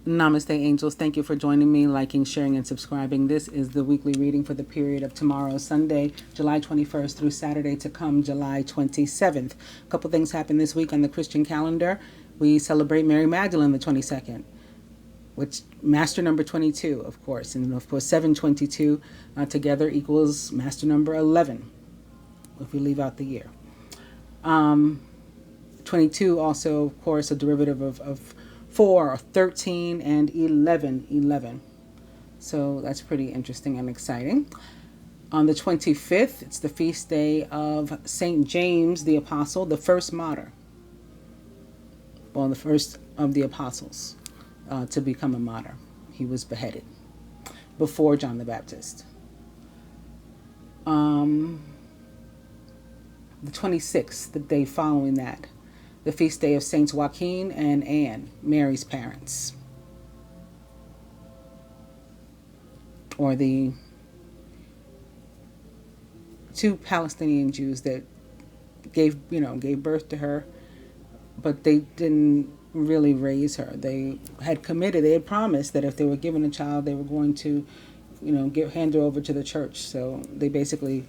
Namaste, angels. Thank you for joining me, liking, sharing, and subscribing. This is the weekly reading for the period of tomorrow, Sunday, July 21st through Saturday to come, July 27th. A couple things happened this week on the Christian calendar. We celebrate Mary Magdalene the 22nd, which master number 22, of course. And of course, 722 together equals master number 11, if we leave out the year. 22 also, of course, a derivative of 4, 13, and 11. So that's pretty interesting and exciting. On the 25th, it's the feast day of St. James the Apostle, the first martyr. Well, the first of the apostles to become a martyr. He was beheaded before John the Baptist. The 26th, the day following that, the feast day of Saints Joaquin and Anne, Mary's parents. Or the two Palestinian Jews that gave birth to her, but they didn't really raise her. They had promised that if they were given a child, they were going to, hand her over to the church. So they basically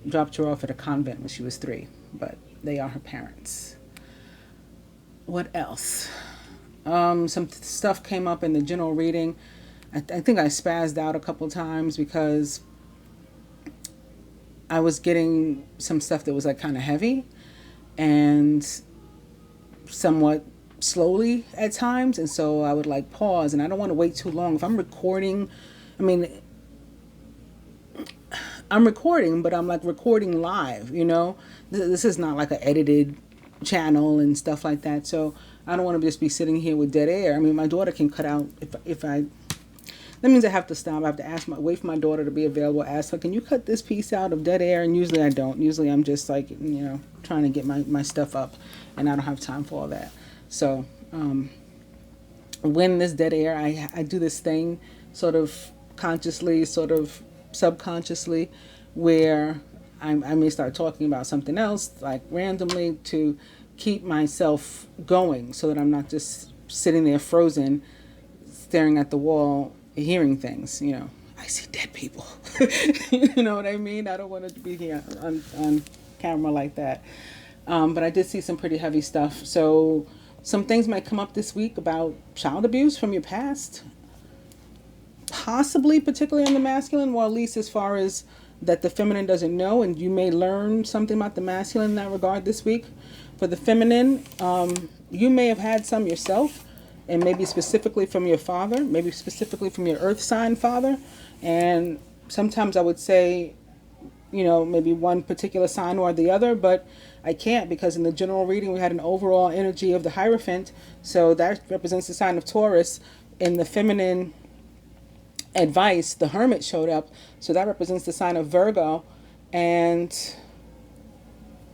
dropped her off at a convent when she was 3, but they are her parents. What else? Some stuff came up in the general reading. I think I spazzed out a couple times because I was getting some stuff that was like kind of heavy and somewhat slowly at times, and so I would like pause, and I don't want to wait too long. If I'm recording, I'm recording, but I'm like recording live, This is not like an edited channel and stuff like that, so I don't want to just be sitting here with dead air. My daughter can cut out if I that means I have to stop. I have to wait for my daughter to be available, ask her, can you cut this piece out of dead air? And usually I don't. Usually I'm just like, trying to get my stuff up, and I don't have time for all that. So when this dead air, I do this thing sort of consciously, sort of subconsciously, where I may start talking about something else, like randomly, to keep myself going so that I'm not just sitting there frozen, staring at the wall, hearing things, I see dead people. You know what I mean? I don't want to be here on camera like that. But I did see some pretty heavy stuff. So some things might come up this week about child abuse from your past, possibly particularly on the masculine, or at least as far as that the feminine doesn't know, and you may learn something about the masculine in that regard this week. For the feminine, you may have had some yourself, and maybe specifically from your father, maybe specifically from your earth sign father. And sometimes I would say, maybe one particular sign or the other, but I can't, because in the general reading we had an overall energy of the Hierophant, so that represents the sign of Taurus. In the feminine advice, the Hermit showed up, so that represents the sign of Virgo. And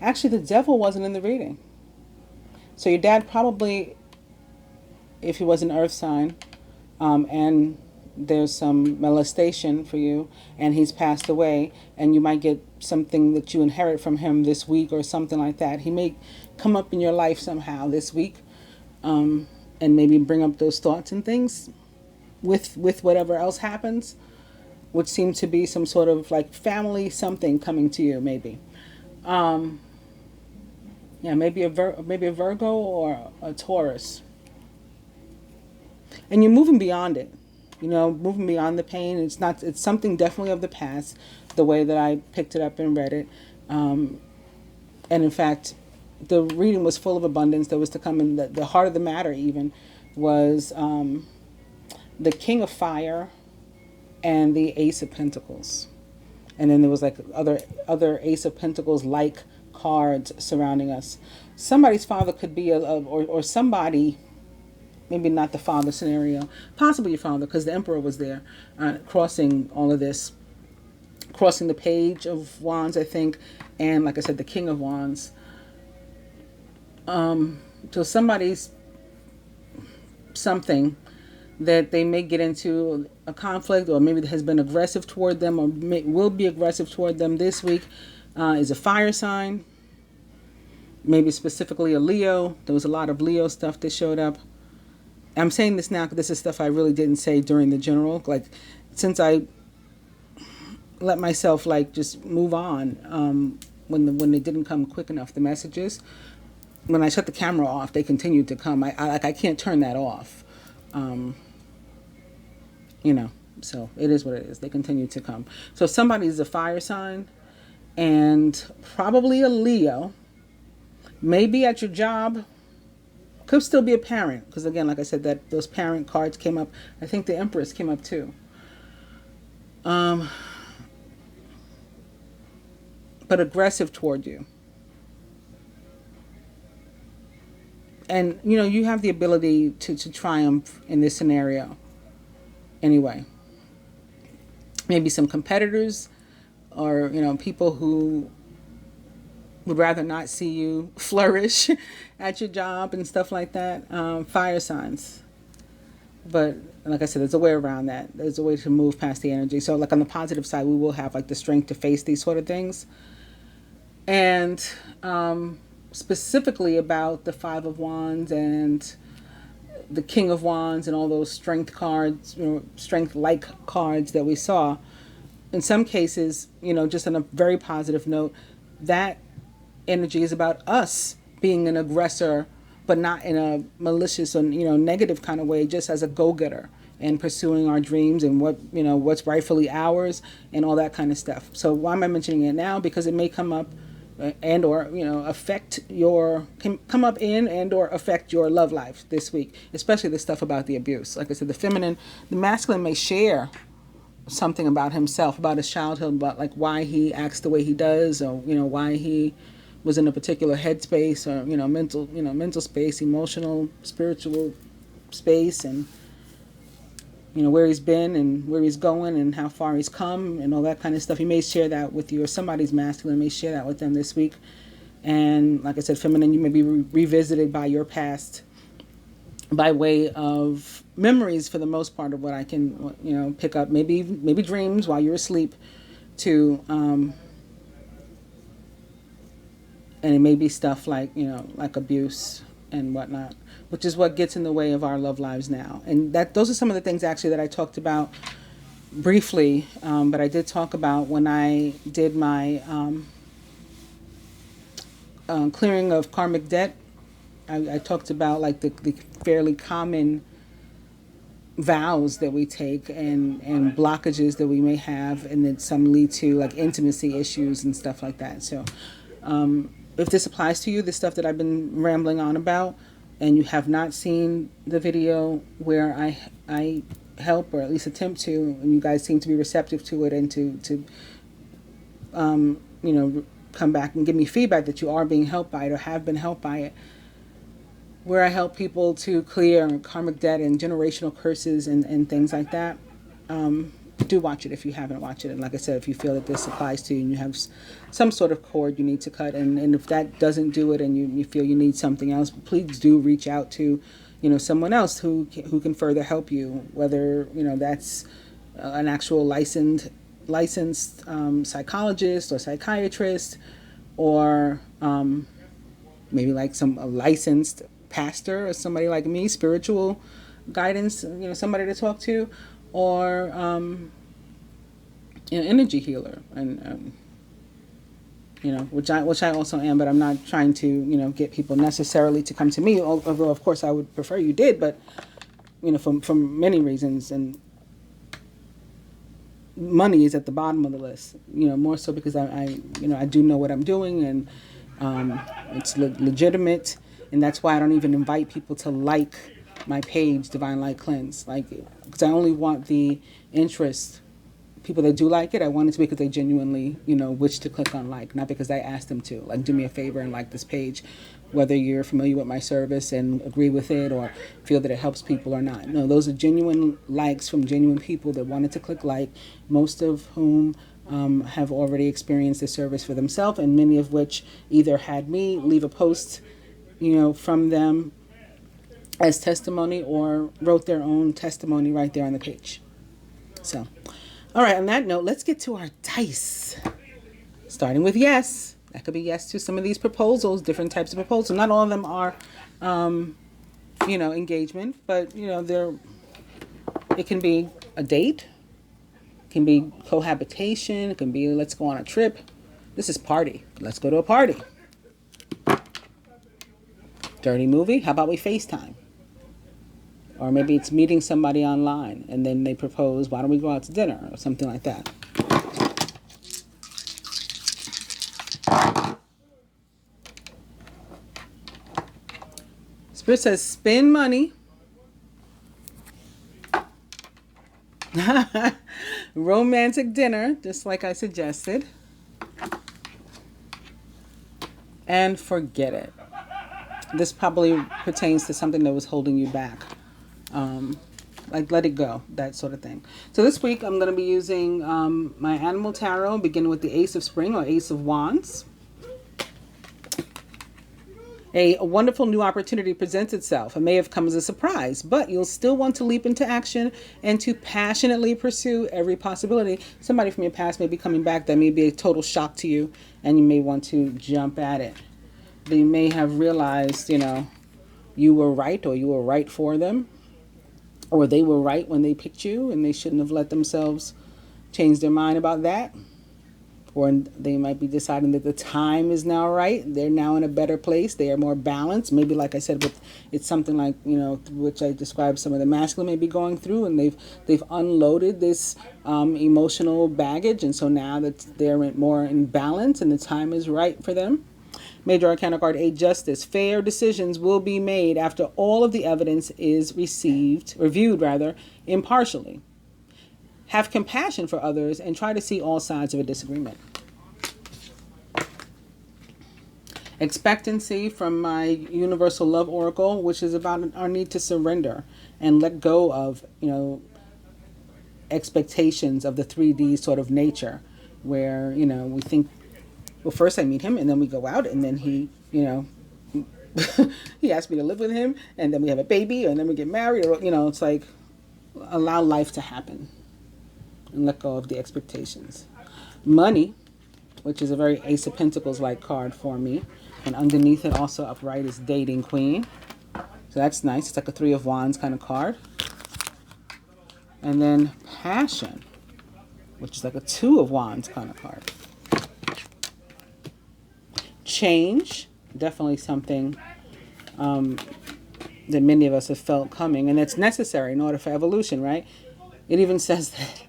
actually the devil wasn't in the reading, so your dad probably, if he was an earth sign, and there's some molestation for you and he's passed away, and you might get something that you inherit from him this week or something like that. He may come up in your life somehow this week, and maybe bring up those thoughts and things with whatever else happens, which seems to be some sort of like family something coming to you, maybe. Maybe a Virgo or a Taurus. And you're moving beyond it, moving beyond the pain. It's something definitely of the past, the way that I picked it up and read it. And in fact, the reading was full of abundance that was to come, in the heart of the matter even was the King of Fire and the Ace of Pentacles. And then there was like other Ace of Pentacles like cards surrounding us. Somebody's father could be or somebody, maybe not the father scenario, possibly your father, because the Emperor was there, crossing all of this, crossing the Page of Wands, I think, and like I said, the King of Wands. So somebody's something that they may get into a conflict, or maybe has been aggressive toward them, or will be aggressive toward them this week, is a fire sign. Maybe specifically a Leo. There was a lot of Leo stuff that showed up. I'm saying this now because this is stuff I really didn't say during the general. Like, since I let myself like just move on, when they didn't come quick enough, the messages. When I shut the camera off, they continued to come. I can't turn that off. You know, so it is what it is. They continue to come. So if somebody's a fire sign and probably a Leo, maybe at your job, could still be a parent. Because again, like I said, that those parent cards came up. I think the Empress came up too. But aggressive toward you. And, you know, you have the ability to triumph in this scenario. Anyway, maybe some competitors or, you know, people who would rather not see you flourish at your job and stuff like that. Fire signs. But like I said, there's a way around that. There's a way to move past the energy. So like on the positive side, we will have like the strength to face these sort of things. And specifically about the Five of Wands and the King of Wands and all those strength cards, you know, strength-like cards that we saw. In some cases, you know, just on a very positive note, that energy is about us being an aggressor, but not in a malicious or, you know, negative kind of way, just as a go-getter and pursuing our dreams and what, you know, what's rightfully ours and all that kind of stuff. So why am I mentioning it now? Because it may come up and or, you know, can come up in and or affect your love life this week, especially the stuff about the abuse. Like I said, the masculine may share something about himself, about his childhood, about like why he acts the way he does, or, you know, why he was in a particular headspace, or, you know, mental space, emotional, spiritual space, and, you know, where he's been and where he's going and how far he's come and all that kind of stuff. He may share that with you, or somebody's masculine may share that with them this week. And like I said, feminine, you may be revisited by your past by way of memories, for the most part, of what I can, you know, pick up. Maybe dreams while you're asleep to, and it may be stuff like, you know, like abuse and whatnot, which is what gets in the way of our love lives now. And those are some of the things actually that I talked about briefly, but I did talk about when I did my clearing of karmic debt. I talked about like the fairly common vows that we take and blockages that we may have, and then some lead to like intimacy issues and stuff like that. So if this applies to you, the stuff that I've been rambling on about, and you have not seen the video where I help, or at least attempt to, and you guys seem to be receptive to it, and to you know, come back and give me feedback that you are being helped by it or have been helped by it, where I help people to clear karmic debt and generational curses and things like that. Do watch it if you haven't watched it. And like I said, if you feel that this applies to you and you have some sort of cord you need to cut, and if that doesn't do it and you feel you need something else, please do reach out to, you know, someone else who can further help you, whether, you know, that's an actual licensed psychologist or psychiatrist, or maybe like a licensed pastor or somebody like me, spiritual guidance, you know, somebody to talk to, or you know, energy healer, and you know, which I also am, but I'm not trying to, you know, get people necessarily to come to me, although of course I would prefer you did, but, you know, for many reasons, and money is at the bottom of the list, you know, more so because I you know, I do know what I'm doing, and it's legitimate, and that's why I don't even invite people to like my page, Divine Light Cleanse, like, because I only want the interest. People that do like it, I want it to be because they genuinely, you know, wish to click on like, not because I asked them to. Like, do me a favor and like this page, whether you're familiar with my service and agree with it or feel that it helps people or not. No, those are genuine likes from genuine people that wanted to click like, most of whom have already experienced the service for themselves, and many of which either had me leave a post, you know, from them as testimony, or wrote their own testimony right there on the page. So, all right, on that note, let's get to our dice. Starting with yes. That could be yes to some of these proposals, different types of proposals. Not all of them are engagement, but it can be a date, it can be cohabitation, it can be let's go on a trip. This is party. Let's go to a party. Dirty movie. How about we FaceTime? Or maybe it's meeting somebody online and then they propose, why don't we go out to dinner or something like that. Spirit says spend money. Romantic dinner, just like I suggested. And forget it. This probably pertains to something that was holding you back. Like let it go, that sort of thing. So this week I'm going to be using my Animal Tarot, beginning with the Ace of Spring or Ace of Wands. A wonderful new opportunity presents itself. It may have come as a surprise, but you'll still want to leap into action and to passionately pursue every possibility. Somebody from your past may be coming back that may be a total shock to you, and you may want to jump at it. They may have realized, you were right, or you were right for them, or they were right when they picked you, and they shouldn't have let themselves change their mind about that. Or they might be deciding that the time is now right. They're now in a better place. They are more balanced. Maybe, like I said, it's something like, which I described some of the masculine may be going through, and they've unloaded this emotional baggage, and so now that they're more in balance and the time is right for them. Major Arcana card 8, Justice. Fair decisions will be made after all of the evidence is reviewed impartially. Have compassion for others and try to see all sides of a disagreement. Expectancy from my Universal Love Oracle, which is about our need to surrender and let go of, expectations of the 3D sort of nature, where, we think, well, first I meet him and then we go out and then he, he asked me to live with him and then we have a baby and then we get married, or, it's like allow life to happen. And let go of the expectations. Money, which is a very Ace of Pentacles-like card for me. And underneath it, also upright, is Dating Queen. So that's nice. It's like a 3 of Wands kind of card. And then Passion, which is like a 2 of Wands kind of card. Change, definitely something that many of us have felt coming. And it's necessary in order for evolution, right? It even says that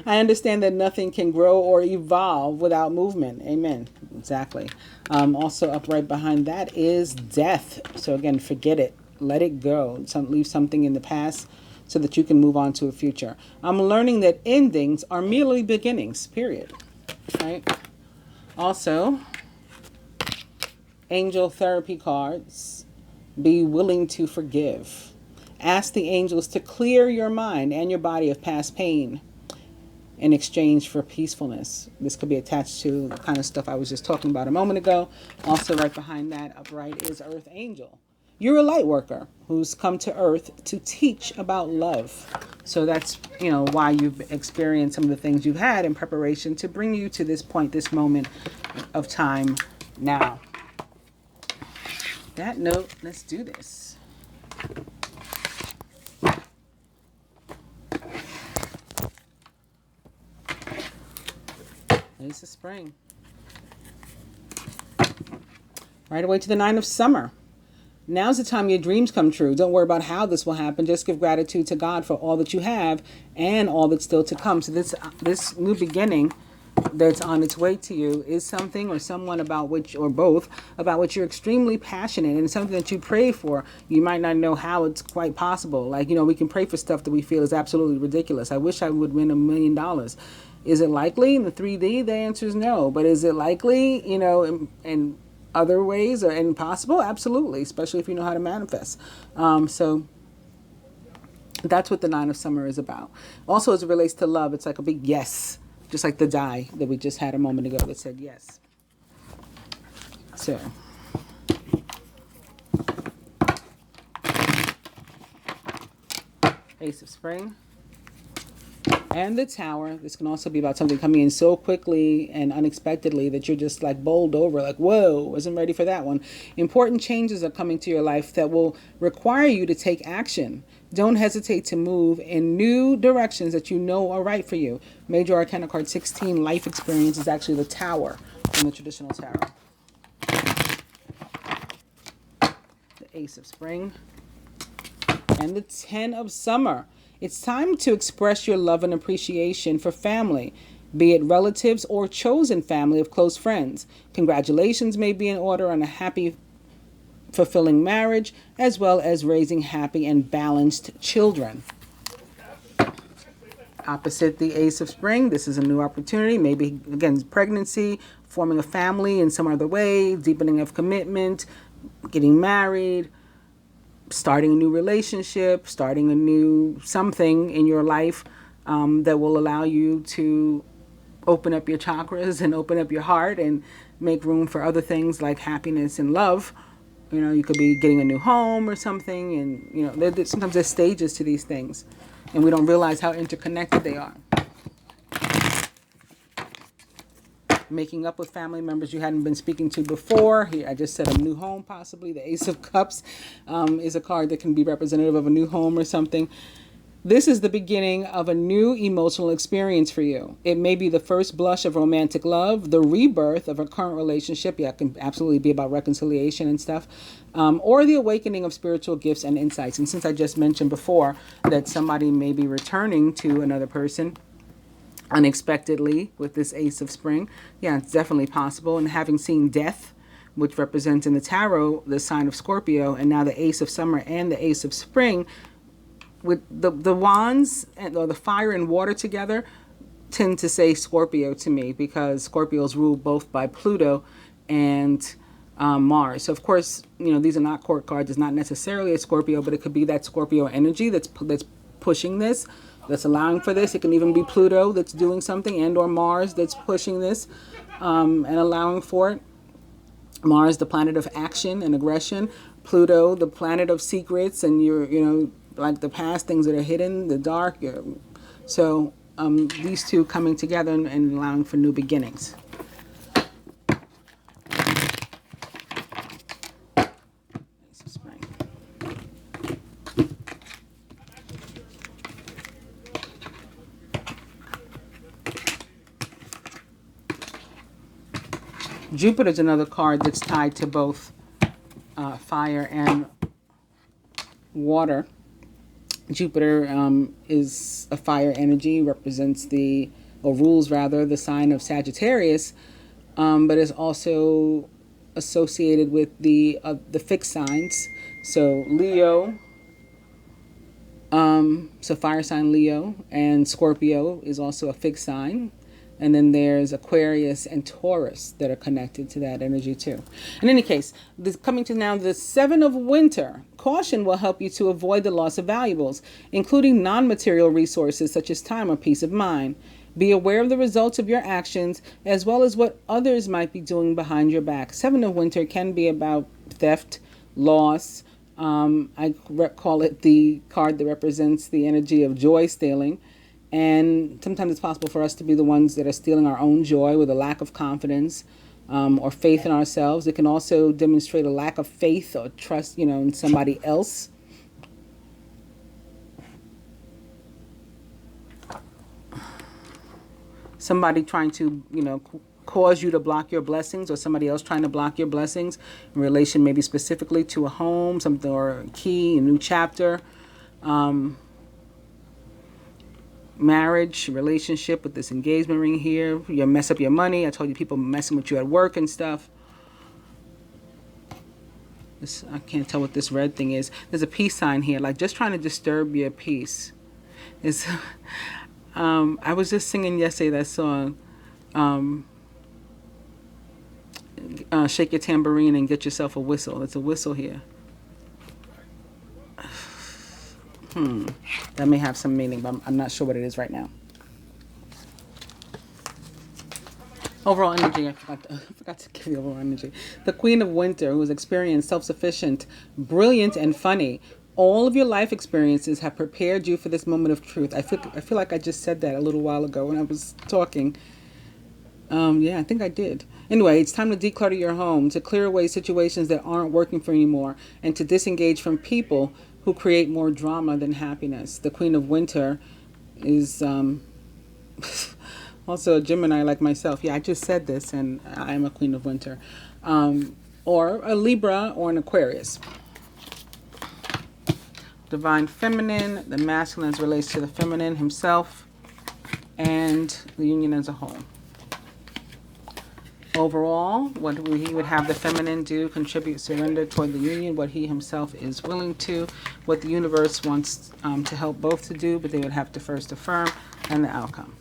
I understand that nothing can grow or evolve without movement. Amen. Exactly. Also up right behind that is Death. So again, forget it. Let it go. Leave something in the past so that you can move on to a future. I'm learning that endings are merely beginnings, period. Right? Also, angel therapy cards. Be willing to forgive. Ask the angels to clear your mind and your body of past pain in exchange for peacefulness. This could be attached to the kind of stuff I was just talking about a moment ago. Also right behind that, upright, is Earth Angel. You're a light worker who's come to Earth to teach about love. So that's, why you've experienced some of the things you've had in preparation to bring you to this point, this moment of time now. That note, let's do this. Ace of Spring. Right away to the 9 of Summer. Now's the time your dreams come true. Don't worry about how this will happen. Just give gratitude to God for all that you have and all that's still to come. So this new beginning that's on its way to you is something or someone about which, or both, about which you're extremely passionate, and something that you pray for. You might not know how it's quite possible. Like, we can pray for stuff that we feel is absolutely ridiculous. I wish I would win $1 million. Is it likely in the 3D? The answer is no. But is it likely, in other ways or impossible? Absolutely, especially if you know how to manifest. So that's what the 9 of Summer is about. Also, as it relates to love, it's like a big yes, just like the die that we just had a moment ago that said yes. So Ace of Spring. And the Tower. This can also be about something coming in so quickly and unexpectedly that you're just like bowled over, like, whoa, wasn't ready for that one. Important changes are coming to your life that will require you to take action. Don't hesitate to move in new directions that you know are right for you. Major Arcana card 16, life experience, is actually the Tower from the traditional tarot. The Ace of Spring. And the Ten of Summer. It's time to express your love and appreciation for family, be it relatives or chosen family of close friends. Congratulations may be in order on a happy, fulfilling marriage, as well as raising happy and balanced children. Opposite the Ace of Spring, this is a new opportunity. Maybe, again, pregnancy, forming a family in some other way, deepening of commitment, getting married, starting a new relationship, starting a new something in your life that will allow you to open up your chakras and open up your heart and make room for other things like happiness and love. You know, you could be getting a new home or something, and you know, sometimes there's stages to these things, and we don't realize how interconnected they are. Making up with family members you hadn't been speaking to before. Here, I just said a new home, possibly. The Ace of Cups is a card that can be representative of a new home or something. This is the beginning of a new emotional experience for you. It may be the first blush of romantic love, the rebirth of a current relationship. Yeah, it can absolutely be about reconciliation and stuff. Or the awakening of spiritual gifts and insights. And since I just mentioned before that somebody may be returning to another person unexpectedly with this Ace of Spring, yeah, it's definitely possible. And having seen death, which represents in the tarot the sign of Scorpio, and now the Ace of Summer and the Ace of Spring, with the wands or the fire and water together, tend to say Scorpio to me, because Scorpio's ruled both by Pluto and Mars. So of course, you know, these are not court cards. It's not necessarily a Scorpio, but it could be that Scorpio energy that's pushing this, that's allowing for this. It can even be Pluto that's doing something, and or Mars that's pushing this and allowing for it. Mars, the planet of action and aggression. Pluto, the planet of secrets and like the past, things that are hidden, the dark. So these two coming together and allowing for new beginnings. Jupiter's another card that's tied to both fire and water. Jupiter is a fire energy, represents rules the sign of Sagittarius, but is also associated with the fixed signs. So Leo, so fire sign Leo, and Scorpio is also a fixed sign. And then there's Aquarius and Taurus that are connected to that energy too. In any case, coming to now the Seven of Winter. Caution will help you to avoid the loss of valuables, including non-material resources such as time or peace of mind. Be aware of the results of your actions, as well as what others might be doing behind your back. Seven of Winter can be about theft, loss. I call it the card that represents the energy of joy stealing. And sometimes it's possible for us to be the ones that are stealing our own joy with a lack of confidence or faith in ourselves. It can also demonstrate a lack of faith or trust, in somebody else. Somebody trying to, cause you to block your blessings, or somebody else trying to block your blessings in relation maybe specifically to a home, something, or a key, a new chapter. Marriage, relationship with this engagement ring here. You mess up your money. I told you people messing with you at work and stuff. I can't tell what this red thing is. There's a peace sign here, like just trying to disturb your peace. I was just singing yesterday that song, Shake Your Tambourine and Get Yourself a Whistle. There's a whistle here. That may have some meaning, but I'm not sure what it is right now. Overall energy, I forgot to give you overall energy. The Queen of Winter, who is experienced, self-sufficient, brilliant, and funny. All of your life experiences have prepared you for this moment of truth. I feel like I just said that a little while ago when I was talking. Yeah, I think I did. Anyway, it's time to declutter your home, to clear away situations that aren't working for you anymore, and to disengage from people who create more drama than happiness. The Queen of Winter is also a Gemini like myself. Yeah, I just said this, and I am a Queen of Winter. Or a Libra or an Aquarius. Divine Feminine, the masculine as relates to the feminine himself, and the union as a whole. Overall, what he would have the feminine do, contribute, surrender toward the union, what he himself is willing to, what the universe wants to help both to do, but they would have to first affirm, and the outcome.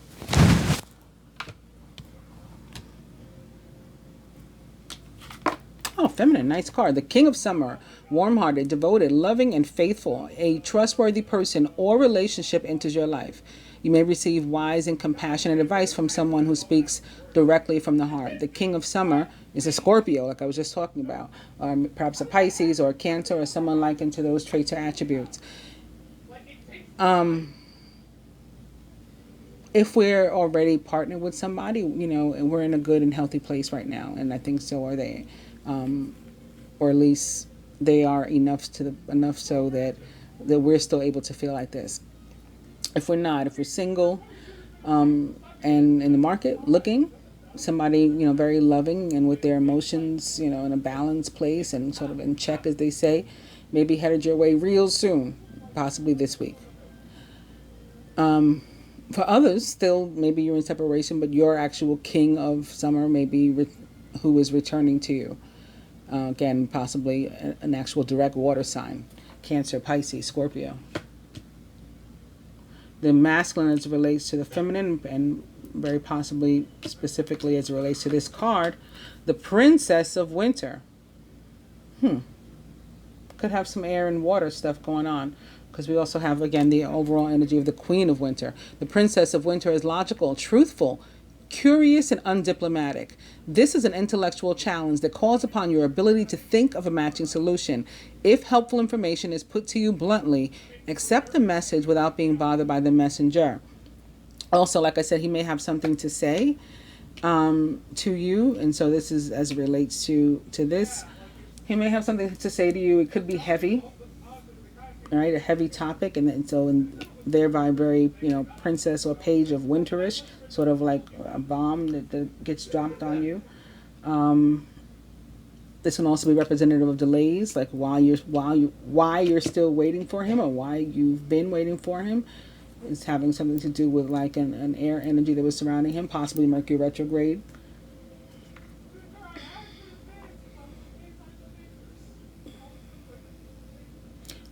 Oh, feminine, nice card. The King of Summer, warm-hearted, devoted, loving, and faithful. A trustworthy person or relationship enters your life. You may receive wise and compassionate advice from someone who speaks directly from the heart. The King of Summer is a Scorpio, like I was just talking about, perhaps a Pisces or a Cancer or someone likened to those traits or attributes. If we're already partnered with somebody, and we're in a good and healthy place right now, and I think so are they. Or at least they are enough so that we're still able to feel like this. If we're not, if we're single, and in the market looking, somebody, very loving and with their emotions, in a balanced place and sort of in check, as they say, maybe headed your way real soon, possibly this week. For others, still, maybe you're in separation, but your actual King of Summer may be who is returning to you. Again, possibly an actual direct water sign. Cancer, Pisces, Scorpio. The masculine as it relates to the feminine, and very possibly specifically as it relates to this card, the Princess of Winter. Could have some air and water stuff going on, because we also have, again, the overall energy of the Queen of Winter. The Princess of Winter is logical, truthful, curious, and undiplomatic. This is an intellectual challenge that calls upon your ability to think of a matching solution. If helpful information is put to you bluntly, accept the message without being bothered by the messenger. Also, like I said, he may have something to say to you, and so this is as it relates to this. He may have something to say to you. It could be heavy, right? A heavy topic, and thereby very, princess or page of winterish, sort of like a bomb that gets dropped on you. This can also be representative of delays, like why you're still waiting for him, or why you've been waiting for him. It's having something to do with like an air energy that was surrounding him, possibly Mercury retrograde.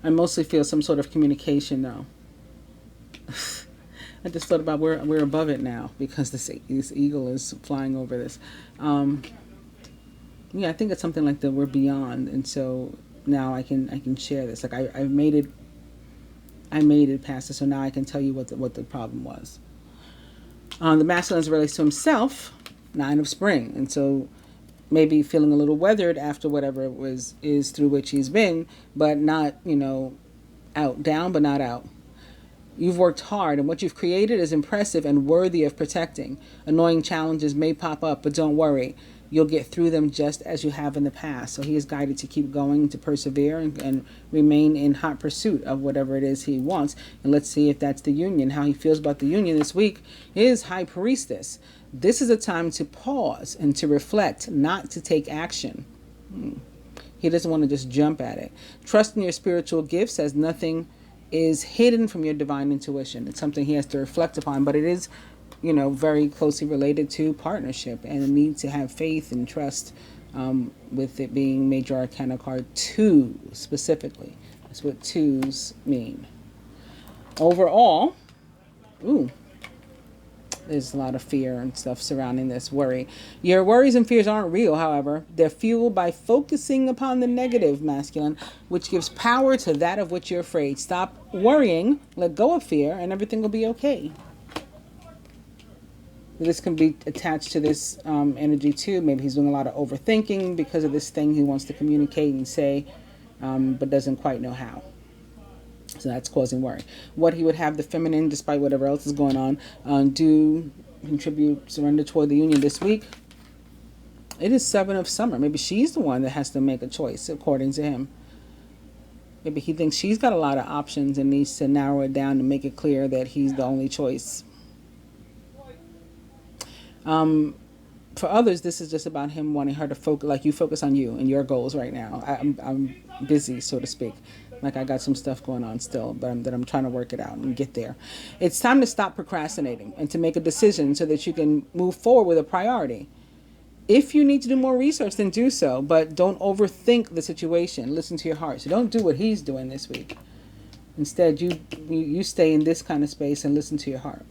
I mostly feel some sort of communication, though. I just thought about we're above it now, because this eagle is flying over this. Yeah, I think it's something like that. We're beyond, and so now I can share this. Like I made it past it, so now I can tell you what the problem was. The masculine relates to himself, 9 of Spring, and so maybe feeling a little weathered after whatever it is through which he's been, but not, down but not out. You've worked hard, and what you've created is impressive and worthy of protecting. Annoying challenges may pop up, but don't worry. You'll get through them just as you have in the past. So he is guided to keep going, to persevere, and remain in hot pursuit of whatever it is he wants. And let's see if that's the union. How he feels about the union this week is High Priestess. This is a time to pause and to reflect, not to take action. He doesn't want to just jump at it. Trust in your spiritual gifts, as nothing is hidden from your divine intuition. It's something he has to reflect upon, but it is, very closely related to partnership and the need to have faith and trust, with it being Major Arcana card 2 specifically. That's what 2s mean. Overall, there's a lot of fear and stuff surrounding this worry. Your worries and fears aren't real, however. They're fueled by focusing upon the negative, masculine, which gives power to that of which you're afraid. Stop worrying, let go of fear, and everything will be okay. This can be attached to this energy too. Maybe he's doing a lot of overthinking because of this thing he wants to communicate and say, but doesn't quite know how. So that's causing worry. What he would have the feminine, despite whatever else is going on, do contribute, surrender toward the union this week. It is 7 of summer. Maybe she's the one that has to make a choice, according to him. Maybe he thinks she's got a lot of options and needs to narrow it down to make it clear that he's the only choice. For others, this is just about him wanting her to focus, like you focus on you and your goals right now. I'm busy, so to speak. Like I got some stuff going on still, but I'm trying to work it out and get there. It's time to stop procrastinating and to make a decision so that you can move forward with a priority. If you need to do more research, then do so, but don't overthink the situation. Listen to your heart. So don't do what he's doing this week. Instead, you stay in this kind of space and listen to your heart.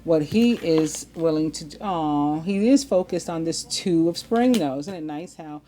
What he is willing to do, he is focused on this 2 of spring, though. Isn't it nice how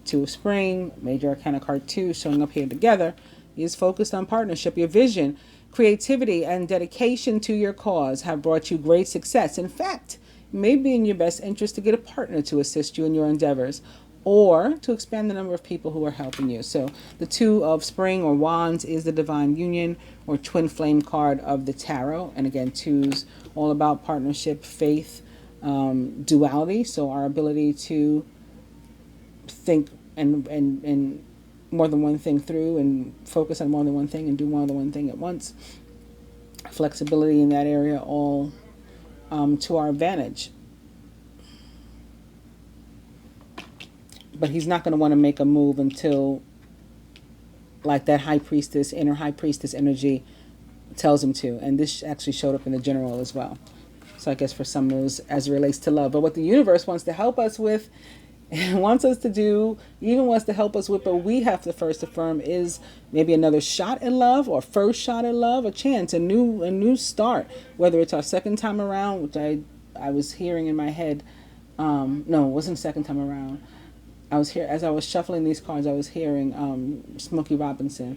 2 of spring, major arcana card 2, showing up here together. He is focused on partnership. Your vision, creativity, and dedication to your cause have brought you great success. In fact, it may be in your best interest to get a partner to assist you in your endeavors or to expand the number of people who are helping you. So the 2 of spring or wands is the divine union or twin flame card of the tarot. And again, 2's all about partnership, faith, duality. So our ability to think and more than one thing through and focus on more than one thing and do more than one thing at once. Flexibility in that area, all to our advantage. But he's not going to want to make a move until like that high priestess, inner high priestess energy tells him to. And this actually showed up in the general as well. So I guess for some of those as it relates to love. But what the universe wants to help us with, wants us to do, even wants to help us with, but we have to first affirm is maybe another shot at love or first shot at love, a chance, a new start. Whether it's our second time around, which I was hearing in my head. No, it wasn't second time around. I was here as I was shuffling these cards. I was hearing Smokey Robinson.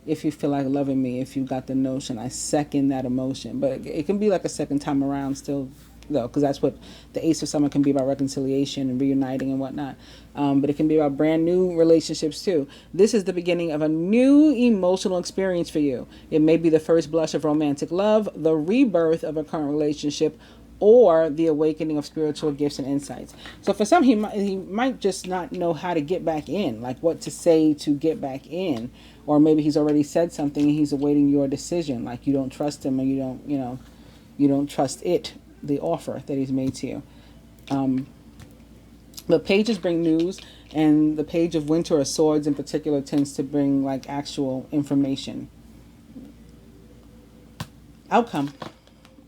If you feel like loving me, if you got the notion, I second that emotion. But it can be like a second time around still, though, because that's what the Ace of Summer can be about, reconciliation and reuniting and whatnot. But it can be about brand new relationships too. This is the beginning of a new emotional experience for you. It may be the first blush of romantic love, the rebirth of a current relationship, or the awakening of spiritual gifts and insights. So for some, he might just not know how to get back in, like what to say to get back in. Or maybe he's already said something and he's awaiting your decision, like you don't trust him or you don't trust it, the offer that he's made to you. The pages bring news, and the page of Winter or Swords in particular tends to bring like actual information. Outcome.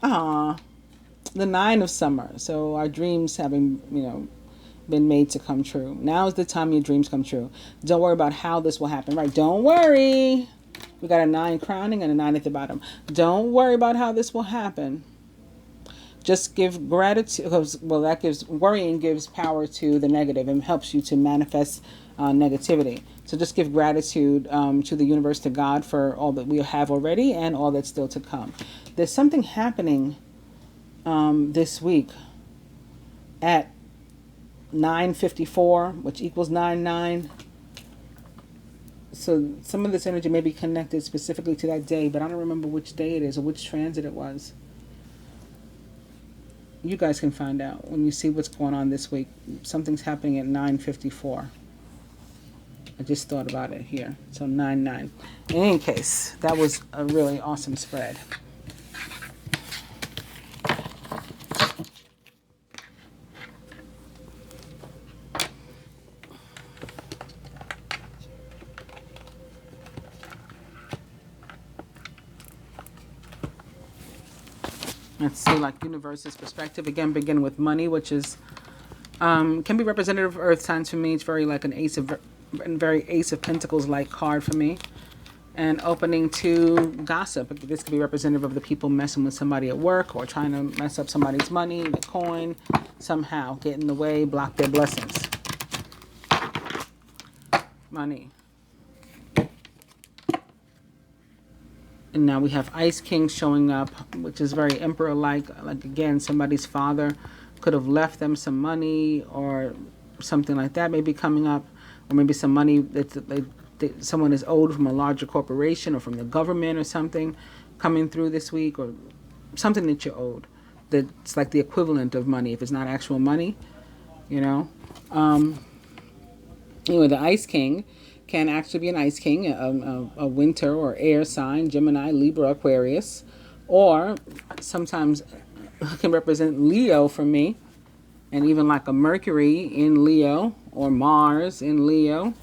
The 9 of Summer. So our dreams having, been made to come true. Now is the time your dreams come true. Don't worry about how this will happen, right? Don't worry. We got a 9 crowning and a 9 at the bottom. Don't worry about how this will happen. Just give gratitude, because, worrying gives power to the negative and helps you to manifest negativity. So just give gratitude to the universe, to God, for all that we have already and all that's still to come. There's something happening this week at 9:54, which equals 9/9. So some of this energy may be connected specifically to that day, but I don't remember which day it is or which transit it was. You guys can find out when you see what's going on this week. Something's happening at 9:54. I just thought about it here. So 9/9. In any case, that was a really awesome spread. Let's see, like universe's perspective. Again, begin with money, which is can be representative of earth signs for me. It's very like an Ace of Pentacles like card for me. And opening to gossip. This could be representative of the people messing with somebody at work or trying to mess up somebody's money, the coin, somehow get in the way, block their blessings. Money. And now we have Ice King showing up, which is very Emperor-like. Like, again, somebody's father could have left them some money or something like that maybe coming up. Or maybe some money that someone is owed from a larger corporation or from the government or something coming through this week, or something that you're owed. That's like the equivalent of money if it's not actual money, you know. Anyway, the Ice King can actually be an Ice King, a winter or air sign, Gemini, Libra, Aquarius, or sometimes can represent Leo for me, and even like a Mercury in Leo or Mars in Leo.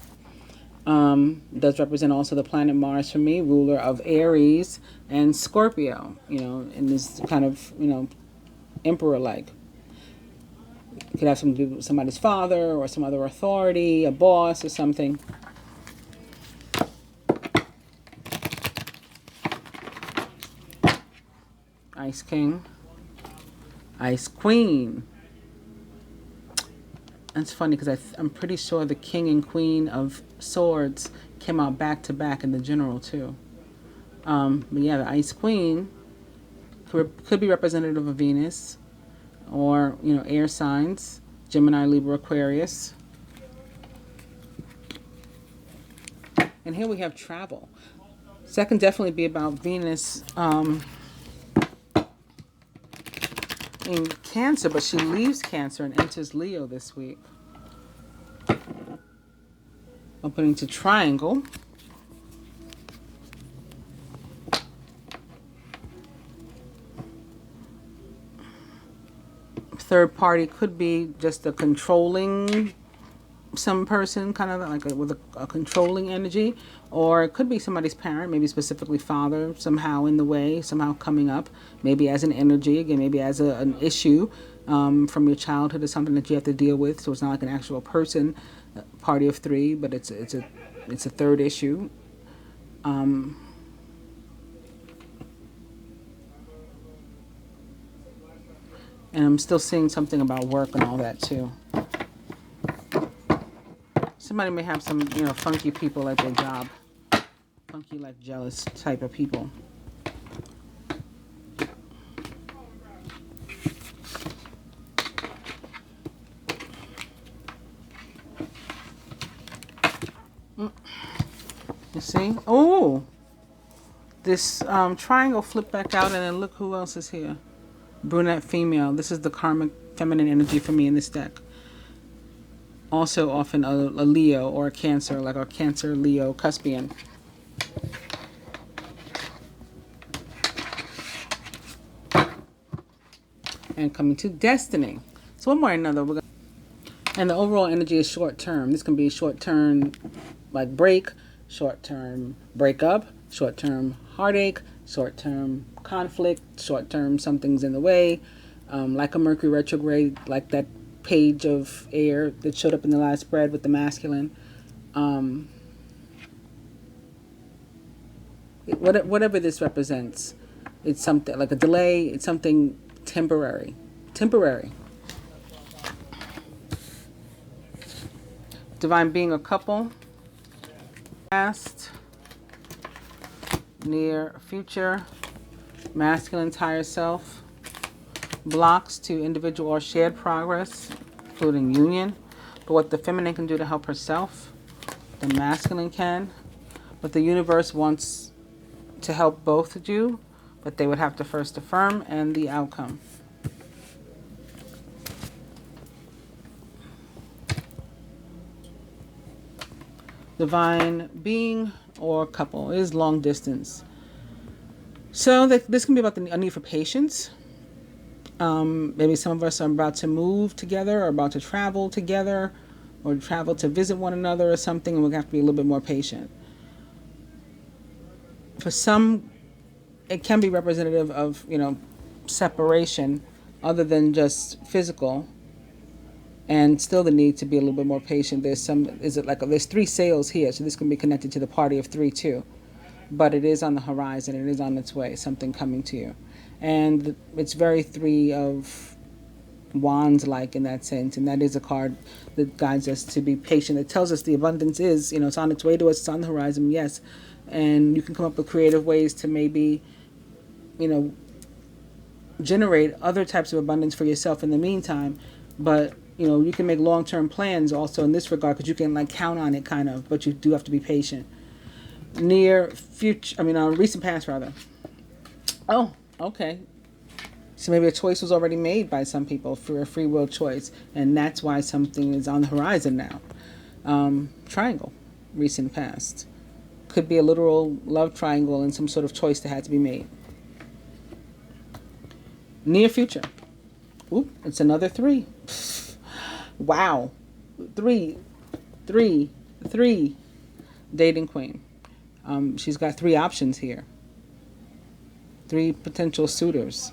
Does represent also the planet Mars for me, ruler of Aries and Scorpio, you know, and this kind of, you know, emperor-like. It could have something to do with somebody's father or some other authority, a boss or something. Ice King. Ice Queen. It's funny because I'm pretty sure the King and Queen of Swords came out back to back in the general too. But yeah, the Ice Queen could be representative of Venus, or, you know, air signs, Gemini, Libra, Aquarius. And here we have travel. So that can definitely be about Venus in Cancer, but she leaves Cancer and enters Leo this week. Opening to triangle. Third party could be just a controlling some person, kind of like with a controlling energy, or it could be somebody's parent, maybe specifically father, somehow in the way, somehow coming up, maybe as an energy, again, maybe as an issue from your childhood, or something that you have to deal with. So it's not like an actual person, party of three, but it's a third issue. And I'm still seeing something about work and all that too. Somebody may have some, you know, funky people at their job. Funky, like jealous type of people. You see? Oh! This triangle flipped back out, and then look who else is here. Brunette female. This is the karmic feminine energy for me in this deck. Also often a Leo or a Cancer, like a Cancer, Leo, Cuspian. And coming to destiny. So one more or another. And the overall energy is short term. This can be short term like break, short term breakup, short term heartache, short term conflict, short term something's in the way. Like a Mercury retrograde, like that page of air that showed up in the last spread with the masculine. Whatever this represents, it's something like a delay, it's something temporary. Divine being, a couple. Past, near future, masculine higher self. Blocks to individual or shared progress, including union. But what the feminine can do to help herself, the masculine can. But the universe wants to help both do, but they would have to first affirm, and the outcome. Divine being or couple is long distance. So this can be about a need for patience. Maybe some of us are about to move together, or about to travel together, or travel to visit one another or something, and we're going to have to be a little bit more patient. For some, it can be representative of, you know, separation other than just physical, and still the need to be a little bit more patient. There's three sails here, so this can be connected to the party of three too. But it is on the horizon, it is on its way, something coming to you. And it's very Three of Wands-like in that sense, and that is a card that guides us to be patient. It tells us the abundance is, you know, it's on its way to us, it's on the horizon, yes. And you can come up with creative ways to maybe, you know, generate other types of abundance for yourself in the meantime. But You know, you can make long-term plans also in this regard because you can like count on it kind of, but you do have to be patient. Near future, recent past rather. Oh, okay. So maybe a choice was already made by some people for a free will choice, and that's why something is on the horizon now. Triangle, recent past. Could be a literal love triangle and some sort of choice that had to be made. Near future. Oop, it's another 3. Wow. 3. Dating queen. She's got 3 options here. 3 potential suitors.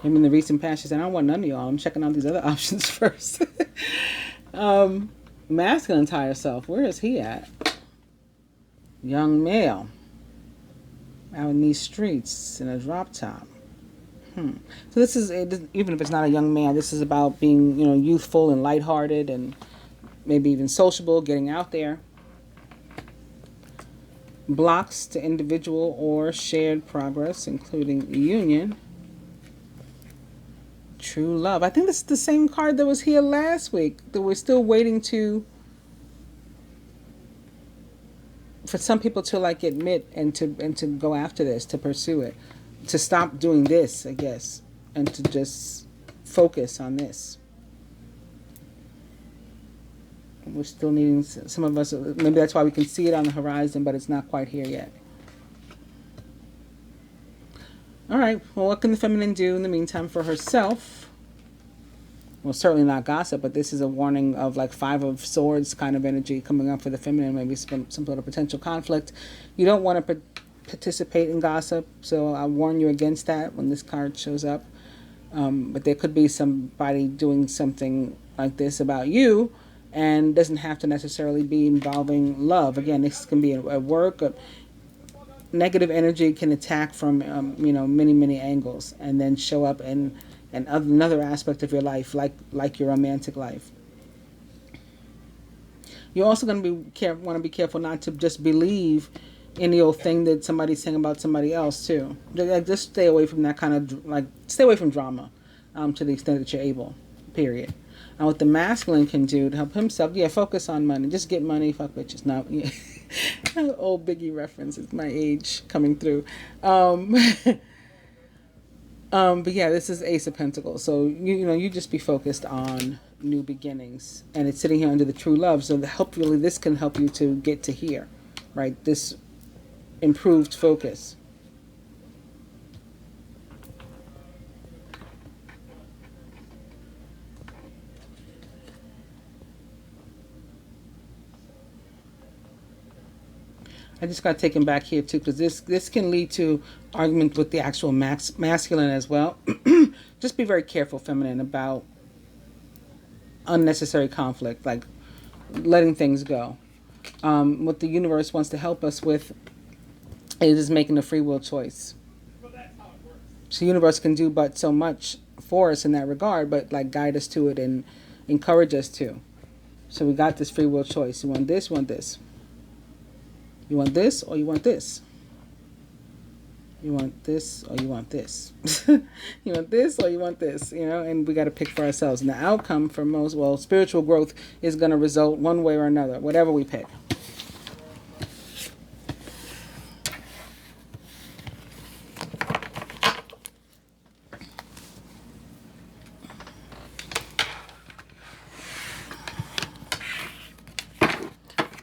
In the recent past, she said, I don't want none of y'all. I'm checking out these other options first. Masculine higher self. Where is he at? Young male. Out in these streets in a drop top. So this is, even if it's not a young man, this is about being, youthful and lighthearted and maybe even sociable, getting out there. Blocks to individual or shared progress, including union. True love. I think this is the same card that was here last week. That we're still waiting for some people to like admit and to go after this, to pursue it, to stop doing this, I guess, and to just focus on this. We're still needing, some of us, maybe that's why we can see it on the horizon, but it's not quite here yet. All right, well, what can the feminine do in the meantime for herself? Well, certainly not gossip, but this is a warning of like 5 of Swords kind of energy coming up for the feminine, maybe some sort of potential conflict. You don't want to participate in gossip, so I warn you against that when this card shows up. But there could be somebody doing something like this about you, and doesn't have to necessarily be involving love. Again, this can be at work. Negative energy can attack from many angles, and then show up in another aspect of your life, like your romantic life. You're also going to want to be careful not to just believe any old thing that somebody's saying about somebody else too. Just stay away from that kind of stay away from drama, to the extent that you're able. Period. And what the masculine can do to help himself, focus on money. Just get money, fuck bitches. Now, old Biggie references, my age coming through. But yeah, this is Ace of Pentacles. So, you just be focused on new beginnings. And it's sitting here under the true love. So hopefully this can help you to get to here, right? This improved focus. I just got taken back here too, because this can lead to argument with the actual masculine as well. Just be very careful, feminine, about unnecessary conflict, like letting things go. What the universe wants to help us with is making a free will choice. So the universe can do but so much for us in that regard, but like guide us to it and encourage us to. So we got this free will choice. You want this, you want this. You want this or you want this? You want this or you want this? You want this or you want this? And we got to pick for ourselves. And the outcome for most, spiritual growth is going to result one way or another, whatever we pick.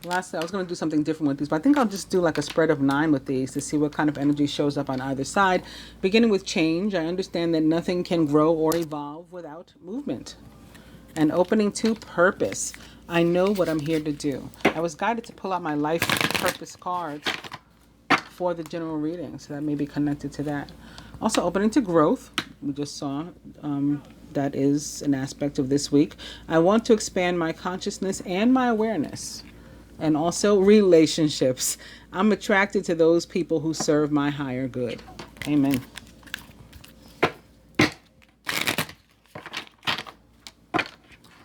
Lastly, I was going to do something different with these, but I think I'll just do like a spread of 9 with these to see what kind of energy shows up on either side. Beginning with change, I understand that nothing can grow or evolve without movement. And opening to purpose. I know what I'm here to do. I was guided to pull out my life purpose cards for the general reading, so that may be connected to that. Also opening to growth. We just saw that is an aspect of this week. I want to expand my consciousness and my awareness. And also relationships. I'm attracted to those people who serve my higher good. Amen.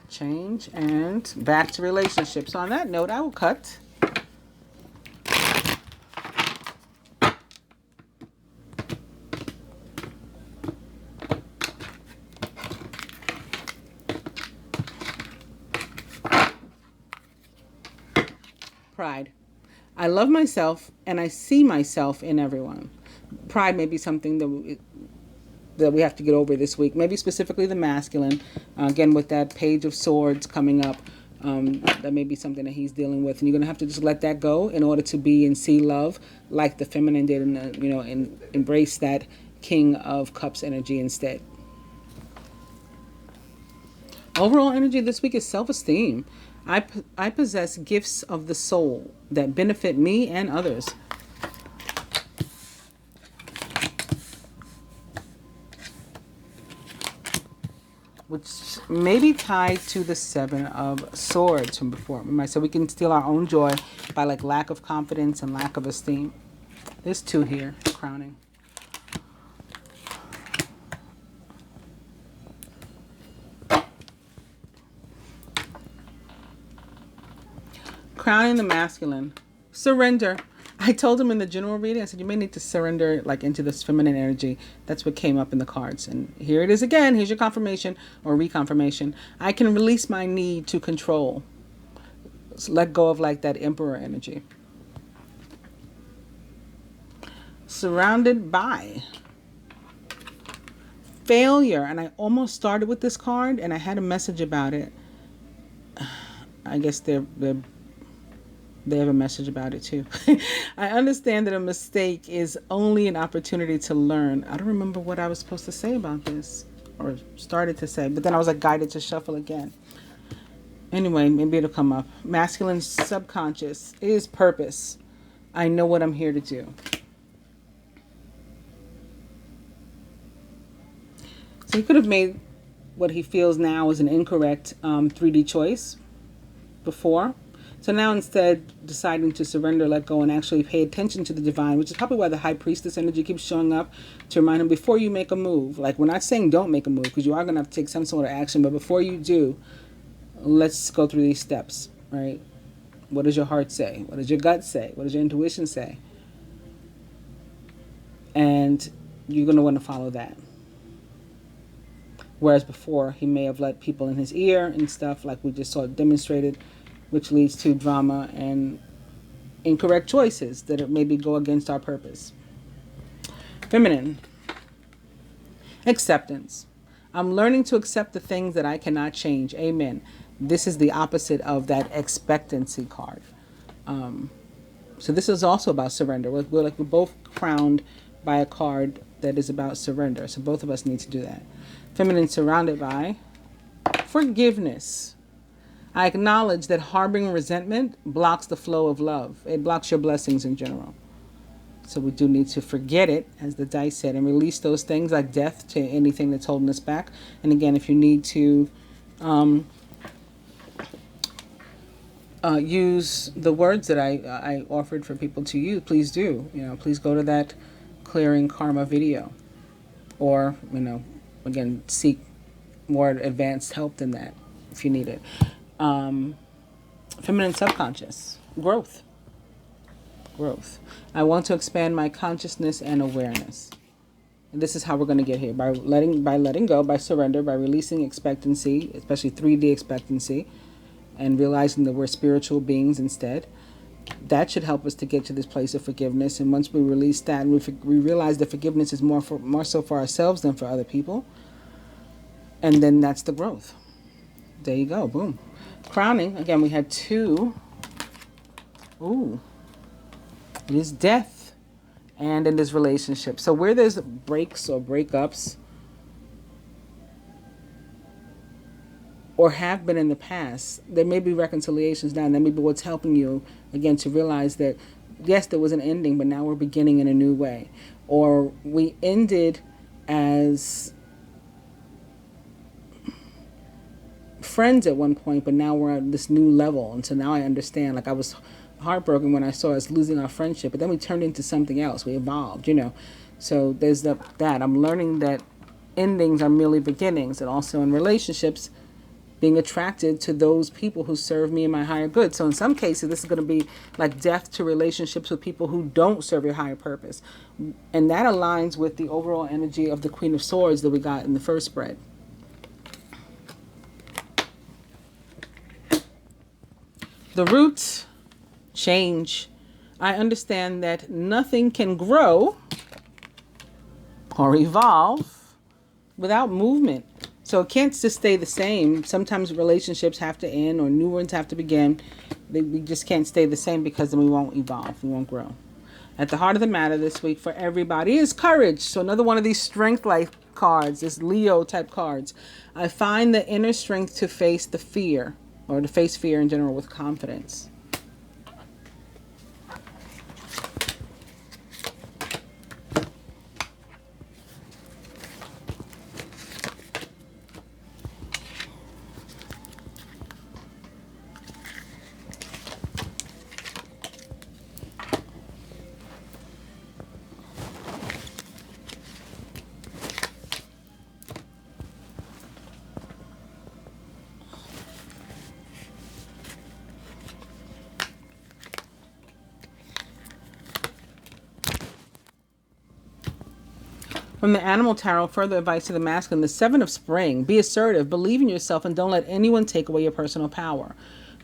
Change and back to relationships. On that note, I will cut. pride. I love myself and I see myself in everyone. Pride may be something that we have to get over this week. Maybe specifically the masculine. Again, with that Page of Swords coming up, that may be something that he's dealing with, and you're gonna have to just let that go in order to be and see love like the feminine did, and embrace that King of Cups energy instead. Overall energy this week is self-esteem. I possess gifts of the soul that benefit me and others. Which may be tied to the Seven of Swords from before. Remember, so we can steal our own joy by like lack of confidence and lack of esteem. There's two here, crowning. Crowning the masculine. Surrender. I told him in the general reading, I said, you may need to surrender like into this feminine energy. That's what came up in the cards. And here it is again. Here's your confirmation or reconfirmation. I can release my need to control. So let go of like that emperor energy. Surrounded by failure. And I almost started with this card and I had a message about it. I guess they have a message about it too. I understand that a mistake is only an opportunity to learn. I don't remember what I was supposed to say about this or started to say, but then I was like guided to shuffle again. Anyway, maybe it'll come up. Masculine subconscious is purpose. I know what I'm here to do. So he could have made what he feels now is an incorrect 3D choice before. So now instead deciding to surrender, let go, and actually pay attention to the divine, which is probably why the high priestess energy keeps showing up to remind him before you make a move. Like we're not saying don't make a move because you are going to have to take some sort of action. But before you do, let's go through these steps, right? What does your heart say? What does your gut say? What does your intuition say? And you're going to want to follow that. Whereas before, he may have let people in his ear and stuff like we just saw demonstrated, which leads to drama and incorrect choices that maybe go against our purpose. Feminine. Acceptance. I'm learning to accept the things that I cannot change. Amen. This is the opposite of that expectancy card. So this is also about surrender. We're both crowned by a card that is about surrender. So both of us need to do that. Feminine, surrounded by forgiveness. I acknowledge that harboring resentment blocks the flow of love. It blocks your blessings in general. So we do need to forget it, as the dice said, and release those things like death to anything that's holding us back. And again, if you need to use the words that I offered for people to use, please do. Please go to that clearing karma video, or again, seek more advanced help than that if you need it. Feminine subconscious. Growth. I want to expand my consciousness and awareness. And this is how we're going to get here. By letting go, by surrender, by releasing expectancy, especially 3D expectancy, and realizing that we're spiritual beings instead. That should help us to get to this place of forgiveness. And once we release that, and we realize that forgiveness is more so for ourselves than for other people. And then that's the growth. There you go. Boom. Crowning. Again, we had two. Ooh. It is death. And in this relationship. So where there's breaks or breakups, or have been in the past, there may be reconciliations now. And that may be what's helping you, again, to realize that, yes, there was an ending, but now we're beginning in a new way. Or we ended as friends at one point, but now we're at this new level. And so now I understand. Like I was heartbroken when I saw us losing our friendship, but then we turned into something else. We evolved, So there's that. I'm learning that endings are merely beginnings, and also in relationships, being attracted to those people who serve me and my higher good. So in some cases, this is going to be like death to relationships with people who don't serve your higher purpose. And that aligns with the overall energy of the Queen of Swords that we got in the first spread. The root change. I understand that nothing can grow or evolve without movement. So it can't just stay the same. Sometimes relationships have to end or new ones have to begin. We just can't stay the same, because then we won't evolve. We won't grow. At the heart of the matter this week for everybody is courage. So another one of these strength life cards, this Leo type cards. I find the inner strength to face the fear, or to face fear in general, with confidence. From the Animal Tarot, further advice to the masculine, the Seven of Spring. Be assertive, believe in yourself, and don't let anyone take away your personal power.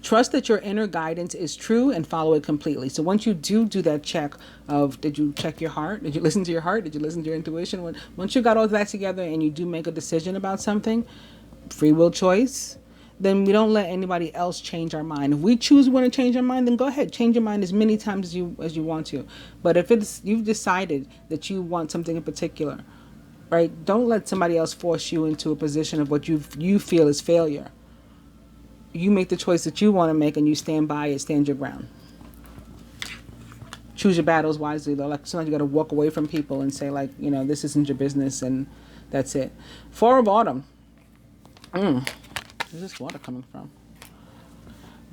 Trust that your inner guidance is true and follow it completely. So once you do that check of, did you check your heart? Did you listen to your heart? Did you listen to your intuition? Once you got all that together and you do make a decision about something, free will choice, then we don't let anybody else change our mind. If we choose we want to change our mind, then go ahead, change your mind as many times as you want to. But if you've decided that you want something in particular, right, don't let somebody else force you into a position of what you feel is failure. You make the choice that you want to make, and you stand by it, stand your ground. Choose your battles wisely, though. Like, sometimes you got to walk away from people and say, like, this isn't your business, and that's it. Four of Autumn. Where's this water coming from?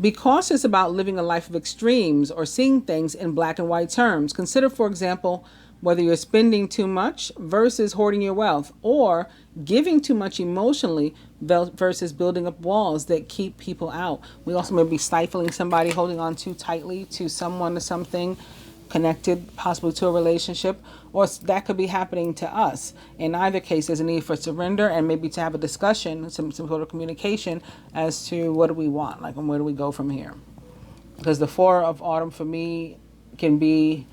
Be cautious about living a life of extremes or seeing things in black and white terms. Consider, for example, whether you're spending too much versus hoarding your wealth, or giving too much emotionally versus building up walls that keep people out. We also may be stifling somebody, holding on too tightly to someone or something connected possibly to a relationship, or that could be happening to us. In either case, there's a need for surrender and maybe to have a discussion, some sort of communication as to what do we want, like, and where do we go from here. Because the Four of Autumn for me can be,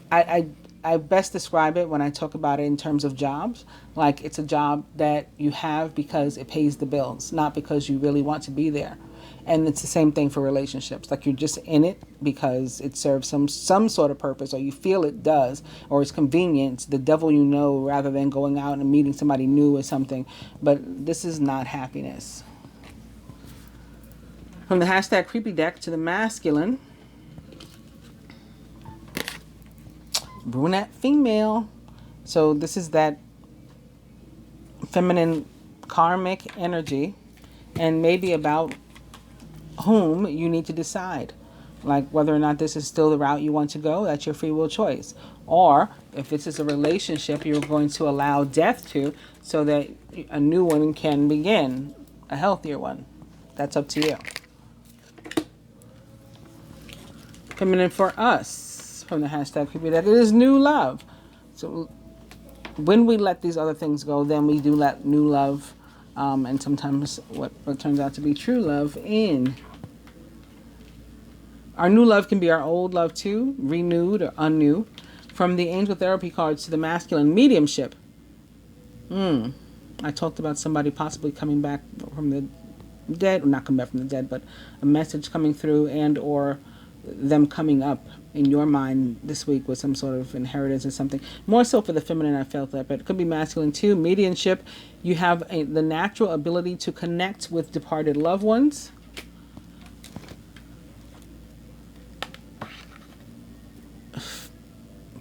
I best describe it when I talk about it in terms of jobs. Like, it's a job that you have because it pays the bills, not because you really want to be there. And it's the same thing for relationships. Like, you're just in it because it serves some sort of purpose, or you feel it does, or it's convenient, the devil you know, rather than going out and meeting somebody new or something. But this is not happiness. From the hashtag creepy deck to the masculine, brunette female. So this is that feminine karmic energy, and maybe about whom you need to decide, like whether or not this is still the route you want to go. That's your free will choice. Or if this is a relationship you're going to allow death to, so that a new one can begin, a healthier one. That's up to you. Feminine for us, from the hashtag creepy deck, it is new love. So when we let these other things go, then we do let new love, and sometimes what turns out to be true love in. Our new love can be our old love too, renewed or unnew. From the angel therapy cards to the masculine mediumship. I talked about somebody possibly coming back from the dead, or not coming back from the dead, but a message coming through, and or them coming up in your mind this week with some sort of inheritance or something. More so for the feminine, I felt that, but it could be masculine too. Mediumship, you have the natural ability to connect with departed loved ones.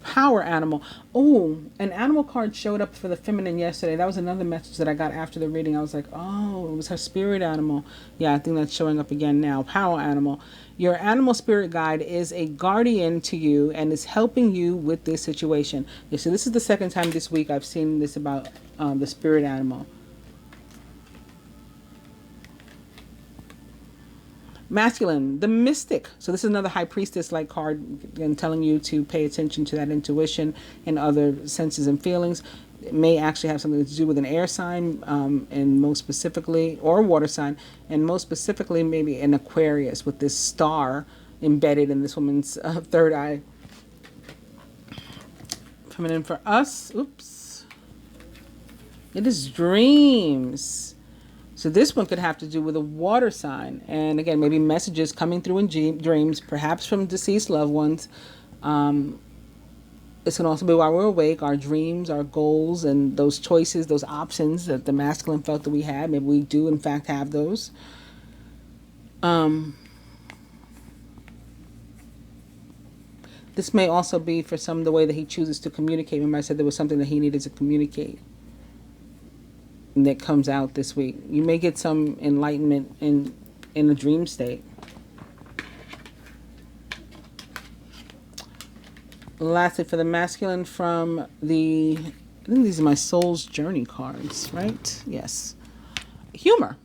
Power animal. Oh, an animal card showed up for the feminine yesterday. That was another message that I got after the reading. I was like, oh, it was her spirit animal. Yeah, I think that's showing up again now. Power animal. Your animal spirit guide is a guardian to you and is helping you with this situation. Yeah, so this is the second time this week I've seen this about the spirit animal. Masculine, the mystic. So this is another high priestess-like card, and telling you to pay attention to that intuition and other senses and feelings. It may actually have something to do with an air sign, and most specifically, or a water sign, and most specifically maybe an Aquarius with this star embedded in this woman's third eye. Feminine for us, oops, it is dreams. So this one could have to do with a water sign. And again, maybe messages coming through in dreams, perhaps from deceased loved ones. This can also be while we're awake, our dreams, our goals, and those choices, those options that the masculine felt that we had. Maybe we do, in fact, have those. This may also be for some the way that he chooses to communicate. Remember I said there was something that he needed to communicate that comes out this week. You may get some enlightenment in a dream state. Lastly, for the masculine from the, I think these are my soul's journey cards, right? Yes. Humor.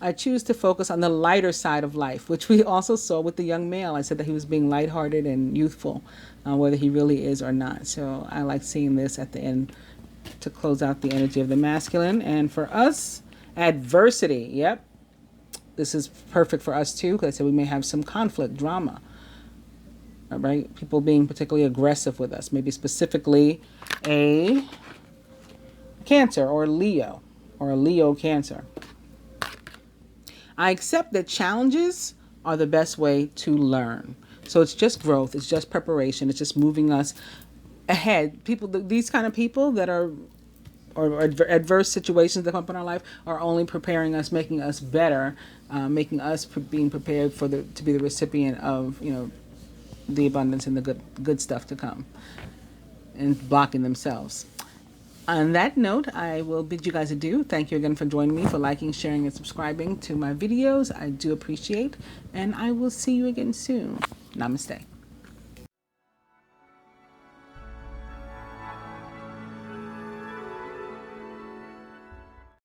I choose to focus on the lighter side of life, which we also saw with the young male. I said that he was being lighthearted and youthful, whether he really is or not. So I like seeing this at the end to close out the energy of the masculine. And for us, adversity. Yep. This is perfect for us too, because I said we may have some conflict, drama. All right. People being particularly aggressive with us. Maybe specifically a Cancer or Leo, or a Leo Cancer. I accept that challenges are the best way to learn. So it's just growth. It's just preparation. It's just moving us ahead. People, these kind of people that are, or adverse situations that come up in our life are only preparing us, making us better, making us being prepared for to be the recipient of, the abundance and the good stuff to come, and blocking themselves. On that note, I will bid you guys adieu. Thank you again for joining me, for liking, sharing, and subscribing to my videos. I do appreciate, and I will see you again soon. Namaste.